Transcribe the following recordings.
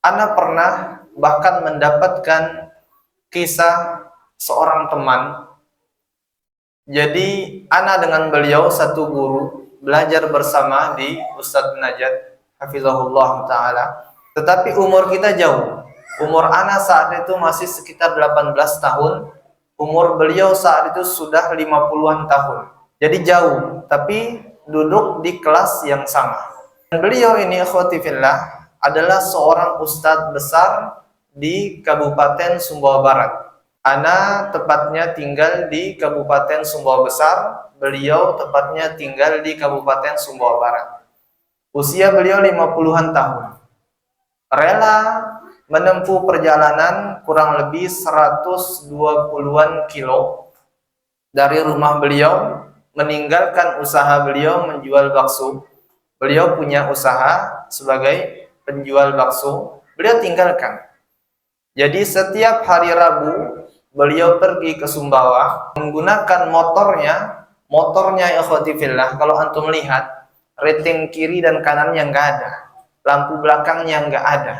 Ana pernah bahkan mendapatkan kisah seorang teman. Jadi ana dengan beliau satu guru belajar bersama di Ustadz Najat hafizahullah taala. Tetapi umur kita jauh. Umur ana saat itu masih sekitar 18 tahun. Umur beliau saat itu sudah 50-an tahun. Jadi jauh, tapi duduk di kelas yang sama. Dan beliau ini ikhwati fillah adalah seorang ustadz besar di Kabupaten Sumbawa Barat. Ana tepatnya tinggal di Kabupaten Sumbawa Besar, beliau tepatnya tinggal di Kabupaten Sumbawa Barat. Usia beliau 50-an tahun. Rela menempuh perjalanan kurang lebih 120-an kilo dari rumah beliau, meninggalkan usaha beliau menjual bakso. Beliau punya usaha sebagai penjual bakso, beliau tinggalkan. Jadi setiap hari Rabu beliau pergi ke Sumbawa menggunakan motornya ikhwati fillah. Kalau antum lihat, rating kiri dan kanannya nggak ada, lampu belakangnya nggak ada.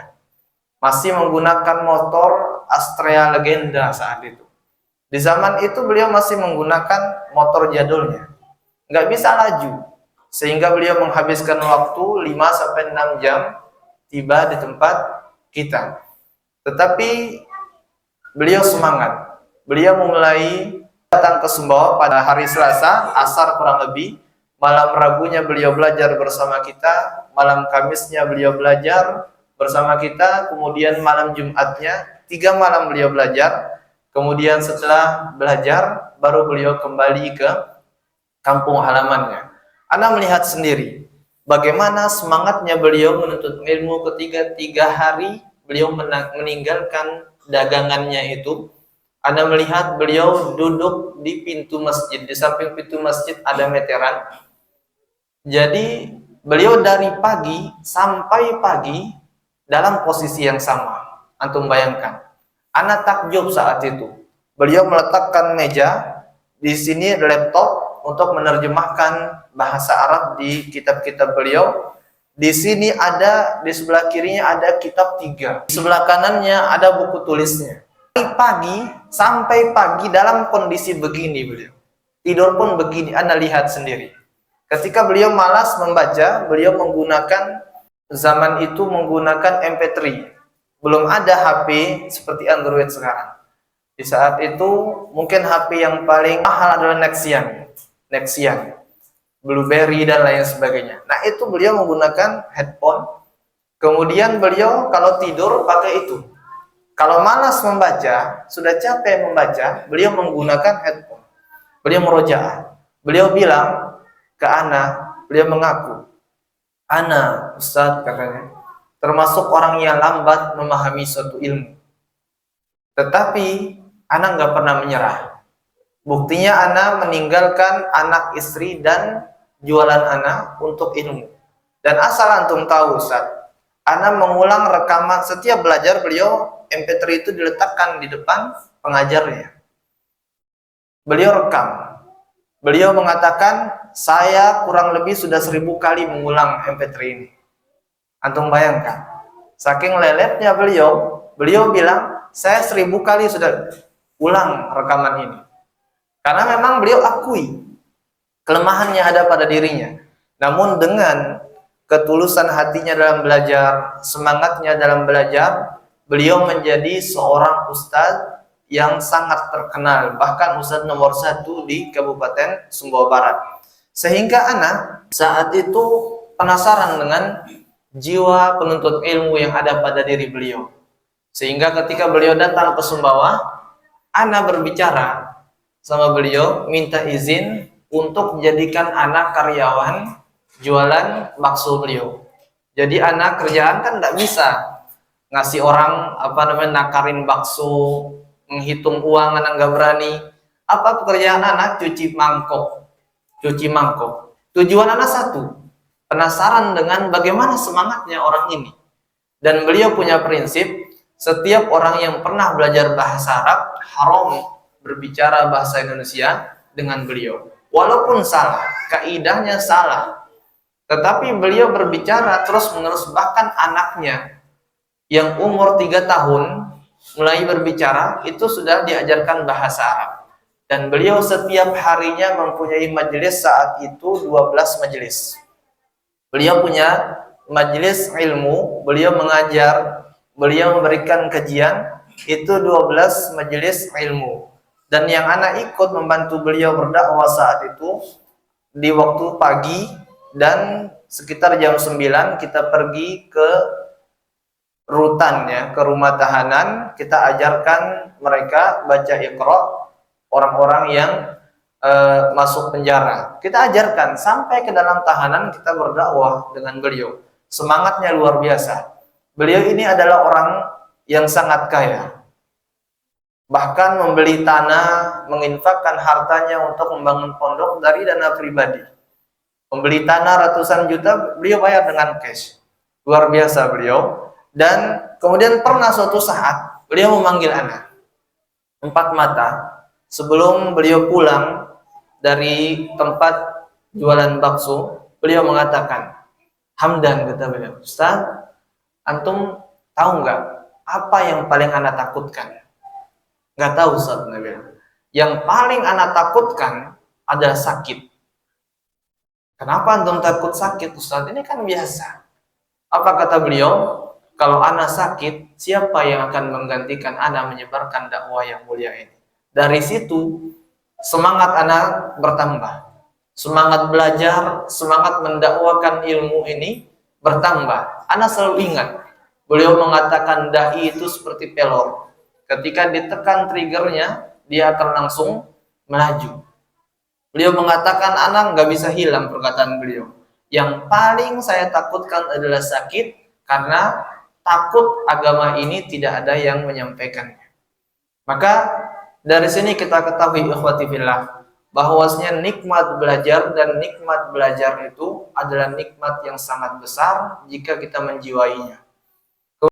Masih menggunakan motor Astrea Legenda saat itu. Di zaman itu beliau masih menggunakan motor jadulnya, nggak bisa laju, sehingga beliau menghabiskan waktu 5-6 jam tiba di tempat kita. Tetapi beliau semangat. Beliau mulai datang ke Sumbawa pada hari Selasa, asar kurang lebih. Malam Rabunya beliau belajar bersama kita, malam Kamisnya beliau belajar bersama kita, kemudian malam Jumatnya 3 malam beliau belajar. Kemudian setelah belajar baru beliau kembali ke kampung halamannya. Anda melihat sendiri bagaimana semangatnya beliau menuntut ilmu ketika 3 hari beliau meninggalkan dagangannya itu. Anda melihat beliau duduk di pintu masjid, di samping pintu masjid ada meteran. Jadi beliau dari pagi sampai pagi dalam posisi yang sama. Antum bayangkan. Ana takjub saat itu. Beliau meletakkan meja, di sini laptop untuk menerjemahkan bahasa Arab di kitab-kitab beliau. Di sini ada, di sebelah kirinya ada kitab 3. Di sebelah kanannya ada buku tulisnya. Dari pagi sampai pagi dalam kondisi begini beliau. Tidur pun begini, Anda lihat sendiri. Ketika beliau malas membaca, beliau menggunakan, zaman itu menggunakan MP3. Belum ada HP seperti Android sekarang. Di saat itu mungkin HP yang paling mahal adalah Nexian, Blueberry dan lain sebagainya. Nah itu beliau menggunakan headphone. Kemudian beliau kalau tidur pakai itu. Kalau malas membaca, sudah capek membaca, beliau menggunakan headphone. Beliau merojaah. Beliau bilang ke Ana, beliau mengaku, Ana, Ustadz katanya, termasuk orang yang lambat memahami suatu ilmu. Tetapi Ana nggak pernah menyerah. Buktinya Ana meninggalkan anak istri dan jualan Ana untuk ilmu. Dan asal antum tahu Ustaz, Ana mengulang rekaman setiap belajar beliau, MP3 itu diletakkan di depan pengajarnya. Beliau rekam. Beliau mengatakan, saya kurang lebih sudah 1000 kali mengulang MP3 ini. Antum bayangkan, saking leletnya beliau bilang, saya 1000 kali sudah ulang rekaman ini. Karena memang beliau akui kelemahannya ada pada dirinya. Namun dengan ketulusan hatinya dalam belajar, semangatnya dalam belajar, beliau menjadi seorang ustadz yang sangat terkenal, bahkan ustadz nomor 1 di Kabupaten Sumbawa Barat. Sehingga Ana saat itu penasaran dengan jiwa penuntut ilmu yang ada pada diri beliau. Sehingga ketika beliau datang ke Sumbawa, Ana berbicara sama beliau, minta izin untuk menjadikan Ana karyawan jualan bakso beliau. Jadi Ana kerjaan kan tidak bisa ngasih orang nakarin bakso, menghitung uang, Ana nggak berani. Apa pekerjaan Ana? Cuci mangkok. Tujuan Ana satu, penasaran dengan bagaimana semangatnya orang ini. Dan beliau punya prinsip, setiap orang yang pernah belajar bahasa Arab haram berbicara bahasa Indonesia dengan beliau. Walaupun salah, kaidahnya salah, tetapi beliau berbicara terus-menerus, bahkan anaknya Yang umur 3 tahun mulai berbicara itu sudah diajarkan bahasa Arab. Dan beliau setiap harinya mempunyai majelis, saat itu 12 majelis. Beliau punya majelis ilmu, beliau mengajar, beliau memberikan kajian, itu 12 majelis ilmu. Dan yang anak ikut membantu beliau berdakwah saat itu di waktu pagi, dan sekitar jam 9 kita pergi ke rutan, ya, ke rumah tahanan. Kita ajarkan mereka baca Iqra, orang-orang yang masuk penjara. Kita ajarkan sampai ke dalam tahanan, kita berdakwah dengan beliau. Semangatnya luar biasa. Beliau ini adalah orang yang sangat kaya. Bahkan membeli tanah, menginfakkan hartanya untuk membangun pondok dari dana pribadi. Membeli tanah ratusan juta, beliau bayar dengan cash. Luar biasa beliau. Dan kemudian pernah suatu saat, beliau memanggil anak. 4 mata. Sebelum beliau pulang dari tempat jualan bakso, beliau mengatakan, Hamdan, kata beliau, Ustaz, antum tahu nggak apa yang paling anak takutkan? Nggak tahu, Ustaz. Yang paling anak takutkan adalah sakit. Kenapa antum takut sakit, Ustaz? Ini kan biasa. Apa kata beliau? Kalau anak sakit, siapa yang akan menggantikan anak menyebarkan dakwah yang mulia ini? Dari situ semangat anak bertambah, semangat belajar, semangat mendakwakan ilmu ini bertambah. Anak selalu ingat, beliau mengatakan dai itu seperti pelor. Ketika ditekan triggernya, dia akan langsung melaju. Beliau mengatakan, anak nggak bisa hilang perkataan beliau. Yang paling saya takutkan adalah sakit, karena takut agama ini tidak ada yang menyampaikannya. Maka dari sini kita ketahui, ikhwati fillah, bahwasanya nikmat belajar dan nikmat belajar itu adalah nikmat yang sangat besar jika kita menjiwainya.